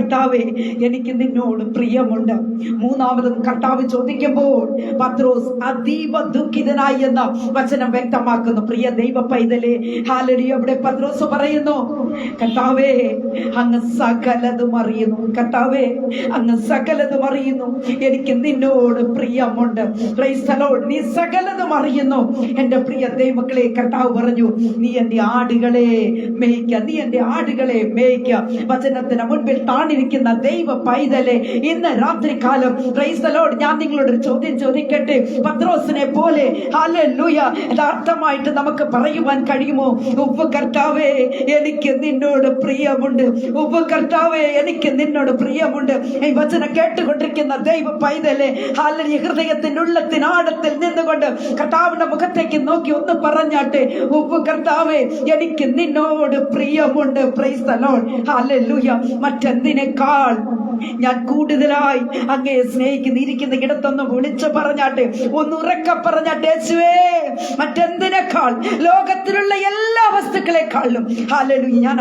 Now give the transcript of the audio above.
കർത്താവേ, എനിക്ക് നിന്നോട് പ്രിയമുണ്ട്. മൂന്നാമതും കർത്താവ് ചോദിക്കുമ്പോൾ പത്രോസ് അതീവ ദുഃഖിതനായി എന്ന വചനം വ്യക്തമാക്കുന്നു. പ്രിയ ദൈവ പൈതലേ, ഹല്ലേലൂയ. അവിടെ പത്രോസ് പറയുന്നു, കർത്താവേ, അങ്ങ് സകലതും അറിയുന്നു. കർത്താവേ, അങ്ങ് സകലതും അറിയുന്നു. എനിക്ക് നിന്നോട് പ്രിയമുണ്ട്. Praise the Lord. നീ സകലതും അറിയുന്നു. എന്റെ പ്രിയ ദൈവമക്കളെ, കർത്താവ് പറഞ്ഞു, നീ എന്റെ ആടുകളെ മേയ്ക്ക, നീ എന്റെ ആടുകളെ മേയ്ക്ക. വചനത്തിന് മുൻപിൽ താണിരിക്കുന്ന ദൈവ പൈതലെ, ഇന്ന് രാത്രികാലം പ്രൈസ് ദി ലോർഡ്, ഞാൻ നിങ്ങളോട് ഒരു ചോദ്യം ചോദിക്കട്ടെ. പത്രോസിനെ പോലെ ഹല്ലേലൂയ യഥാർത്ഥമായിട്ട് നമുക്ക് പറയുവാൻ കഴിയുമോ? ഉവ്വ് കർത്താവേ, എനിക്ക് നിന്നോട് പ്രിയമുണ്ട്. ഉവ്വ് കർത്താവേ, എനിക്ക് നിന്നോട് പ്രിയമുണ്ട്. ഈ വചനം കേട്ടുകൊണ്ടിരിക്കുന്ന ദൈവ പൈതലെ, ഹല്ലേലൂയ, ഹൃദയത്തിന്റെ ഉള്ളത്തിനാഴത്തിൽ നിന്നുകൊണ്ട് കർത്താവിന്റെ മുഖത്തേക്ക് നോക്കി ഒന്ന് പറഞ്ഞാട്ടെ, ഉവ്വ് കർത്താവേ, എനിക്ക് നിന്നോട് പ്രിയമുണ്ട്. Praise the Lord. ഹല്ലേലൂയ. മറ്റെന്തിനേക്കാൾ ഞാൻ കൂടുതലായി അങ്ങയെ സ്നേഹിക്കുന്ന ഇരിക്കുന്ന ഇടത്തൊന്ന് വിളിച്ചു പറഞ്ഞാട്ടെ, ഒന്ന് ഉറക്കെ പറഞ്ഞാട്ടെ, യേശുവേ, മറ്റെന്തിനേക്കാൾ, ലോകത്തിലുള്ള എല്ലാ വസ്തുക്കളെക്കാളും ഹല്ലേലൂയ, ഞാൻ